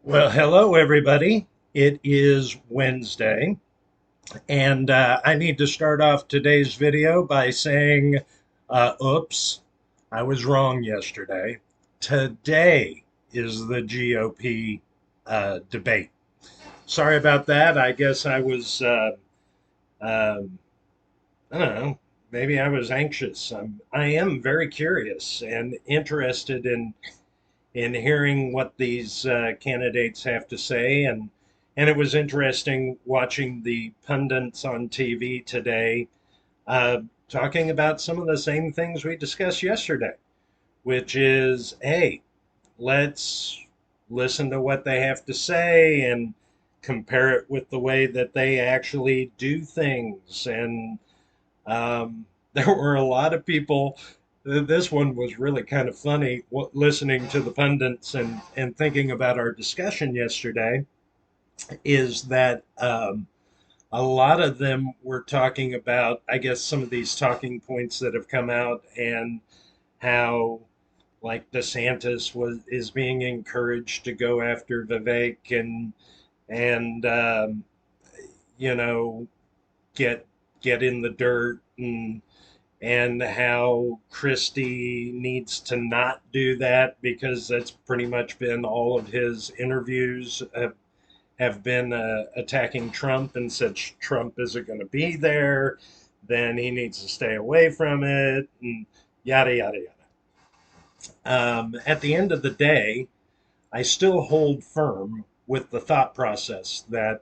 Well, hello, everybody. It is Wednesday, and I need to start off today's video by saying, oops, I was wrong yesterday. Today is the GOP debate. Sorry about that. I guess I was, um I don't know, maybe I was anxious. I am very curious and interested in hearing what these candidates have to say, and it was interesting watching the pundits on TV today talking about some of the same things we discussed yesterday, which is, hey, let's listen to what they have to say and compare it with the way that they actually do things. And there were a lot of people. This one was really kind of funny listening to the pundits and thinking about our discussion yesterday. Is that a lot of them were talking about, I guess, some of these talking points that have come out and how, like, DeSantis is being encouraged to go after Vivek and you know get get in the dirt and how Christie needs to not do that because that's pretty much been all of his interviews have been attacking Trump and said Trump isn't going to be there, then he needs to stay away from it, and yada, yada, yada. At the end of the day, I still hold firm with the thought process that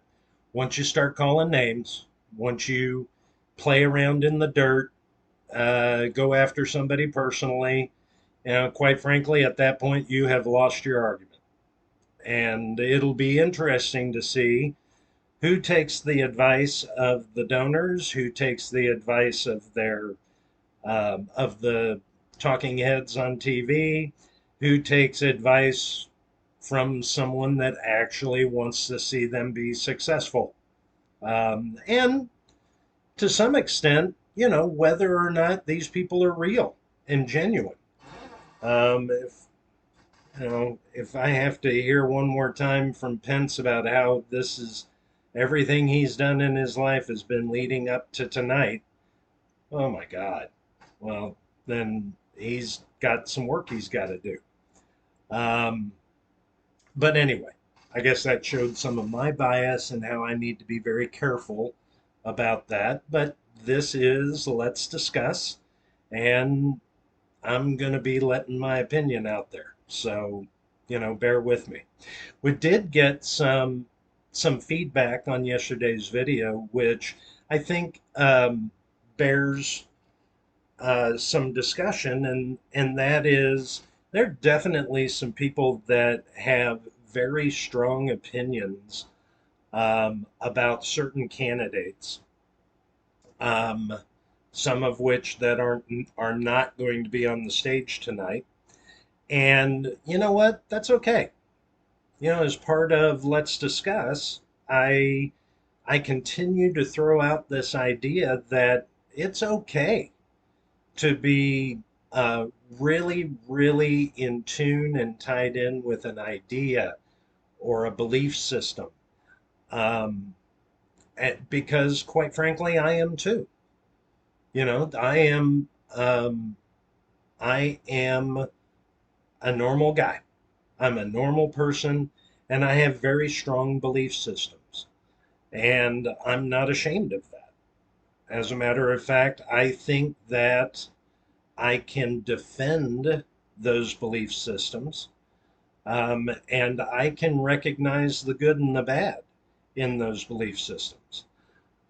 once you start calling names, once you play around in the dirt, go after somebody personally, quite frankly, at that point, you have lost your argument. And it'll be interesting to see who takes the advice of the donors, who takes the advice of the talking heads on TV, who takes advice from someone that actually wants to see them be successful. And to some extent, whether or not these people are real and genuine. If I have to hear one more time from Pence about how this is everything he's done in his life has been leading up to tonight, oh my God. Well, then he's got some work he's got to do. Um, but anyway, I guess that showed some of my bias and how I need to be very careful about that. But this is Let's Discuss, and I'm going to be letting my opinion out there. So, bear with me. We did get some feedback on yesterday's video, which I think bears some discussion, and that is there are definitely some people that have very strong opinions about certain candidates, um, some of which that are not going to be on the stage tonight. And you know what? That's okay. As part of Let's Discuss, I I continue to throw out this idea that it's okay to be really, really in tune and tied in with an idea or a belief system. Um, because, quite frankly, I am too. Um, I am a normal guy. I'm a normal person, and I have very strong belief systems, and I'm not ashamed of that. As a matter of fact, I think that I can defend those belief systems, and I can recognize the good and the bad in those belief systems.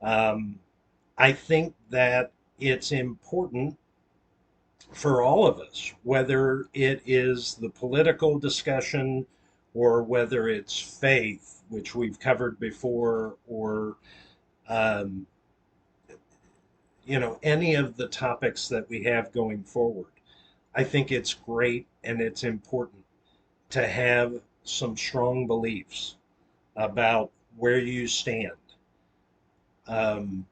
Um, I think that it's important for all of us, whether it is the political discussion or whether it's faith, which we've covered before, or um, any of the topics that we have going forward. I think it's great and it's important to have some strong beliefs about where you stand. Um,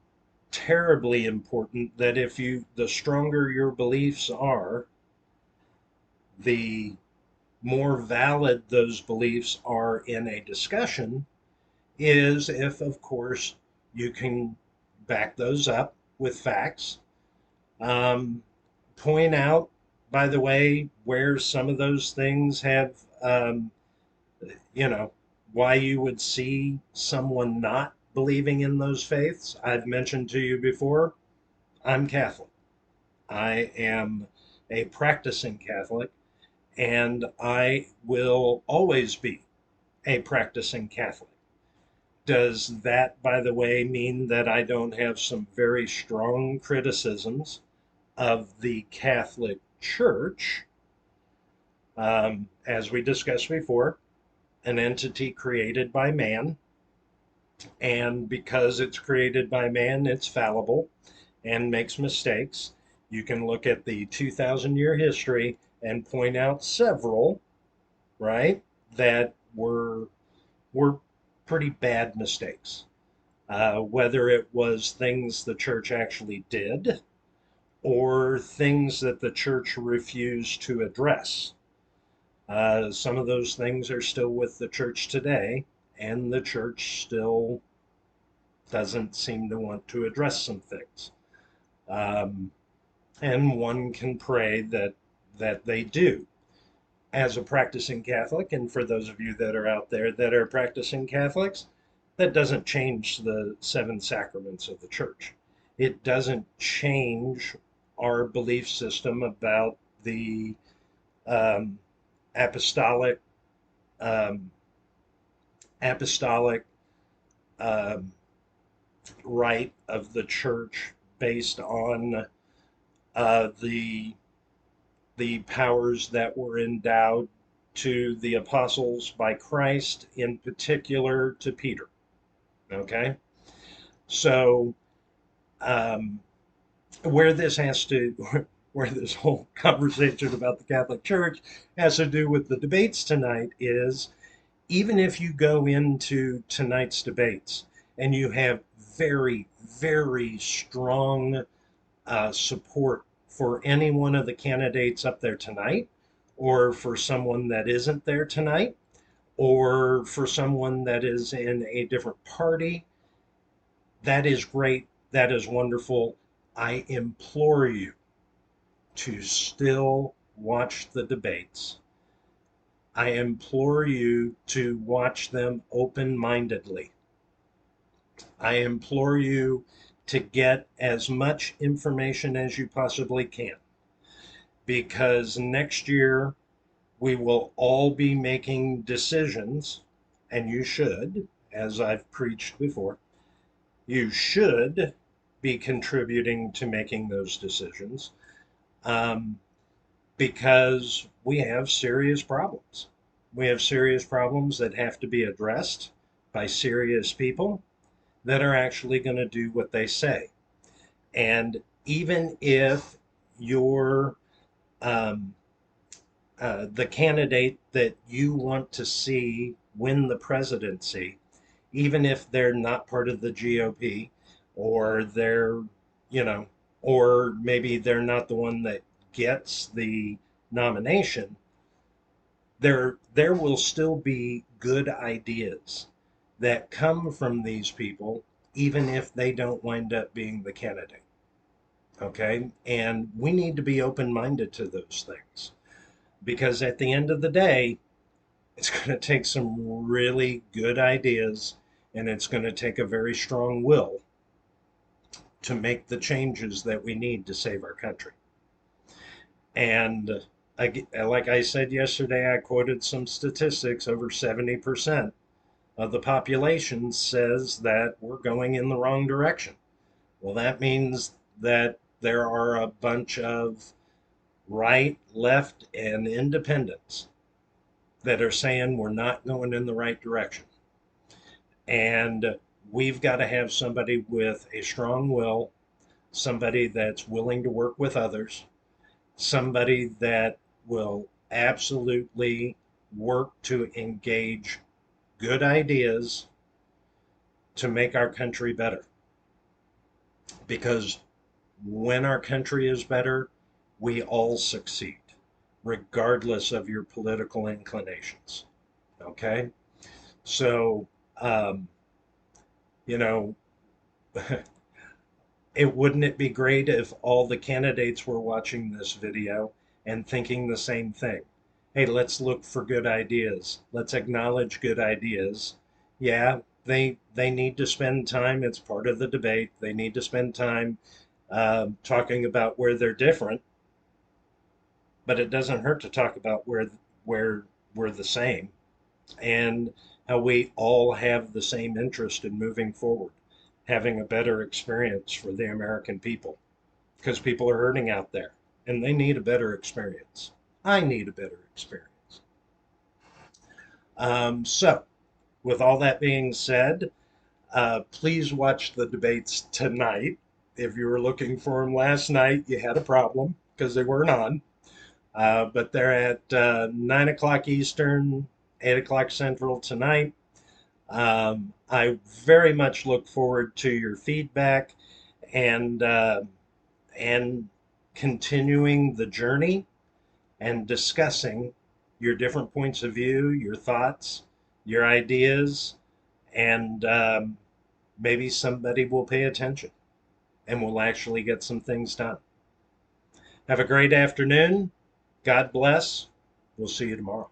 Terribly important that the stronger your beliefs are, the more valid those beliefs are in a discussion is if, of course, you can back those up with facts. Um, Point out, by the way, where some of those things have, you know, why you would see someone not believing in those faiths. I've mentioned to you before, I'm Catholic. I am a practicing Catholic, and I will always be a practicing Catholic. Does that, by the way, mean that I don't have some very strong criticisms of the Catholic Church? As we discussed before, an entity created by man, and because it's created by man, it's fallible and makes mistakes. You can look at the 2,000-year history and point out several, right, that were pretty bad mistakes. Whether it was things the church actually did or things that the church refused to address. Some of those things are still with the church today, and the church still doesn't seem to want to address some things. Um, and one can pray that they do. As a practicing Catholic, and for those of you that are out there that are practicing Catholics, that doesn't change the seven sacraments of the church. It doesn't change our belief system about the um, apostolic um, apostolic um, right of the church based on the powers that were endowed to the apostles by Christ, in particular to Peter. Okay, so um, where this has to, where this whole conversation about the Catholic Church has to do with the debates tonight is even if you go into tonight's debates and you have very, very strong support for any one of the candidates up there tonight, or for someone that isn't there tonight, or for someone that is in a different party, that is great. That is wonderful. I implore you to still watch the debates. I implore you to watch them open mindedly. I implore you to get as much information as you possibly can, because next year we will all be making decisions, and you should, as I've preached before, you should be contributing to making those decisions, um, because we have serious problems. We have serious problems that have to be addressed by serious people that are actually going to do what they say. And even if you're um, the candidate that you want to see win the presidency, even if they're not part of the GOP, or they're, you know, or maybe they're not the one that gets the nomination, there will still be good ideas that come from these people, even if they don't wind up being the candidate. Okay, and we need to be open-minded to those things, because at the end of the day, it's going to take some really good ideas, and it's going to take a very strong will to make the changes that we need to save our country. And like I said yesterday, I quoted some statistics. Over 70% of the population says that we're going in the wrong direction. Well, that means that there are a bunch of right, left, and independents that are saying we're not going in the right direction. And we've got to have somebody with a strong will, somebody that's willing to work with others, somebody that will absolutely work to engage good ideas to make our country better. Because when our country is better, we all succeed. regardless of your political inclinations. Okay? So, um, you know, wouldn't it be great if all the candidates were watching this video and thinking the same thing? Hey, let's look for good ideas. Let's acknowledge good ideas. Yeah, they need to spend time. It's part of the debate. They need to spend time talking about where they're different, but it doesn't hurt to talk about where we're the same and how we all have the same interest in moving forward, having a better experience for the American people, because people are hurting out there and they need a better experience. I need a better experience. So, with all that being said, please watch the debates tonight. If you were looking for them last night, you had a problem because they weren't on. But they're at 9 o'clock Eastern, 8 o'clock Central tonight. I very much look forward to your feedback and and continuing the journey and discussing your different points of view, your thoughts, your ideas, and maybe somebody will pay attention and we'll actually get some things done. Have a great afternoon. God bless. We'll see you tomorrow.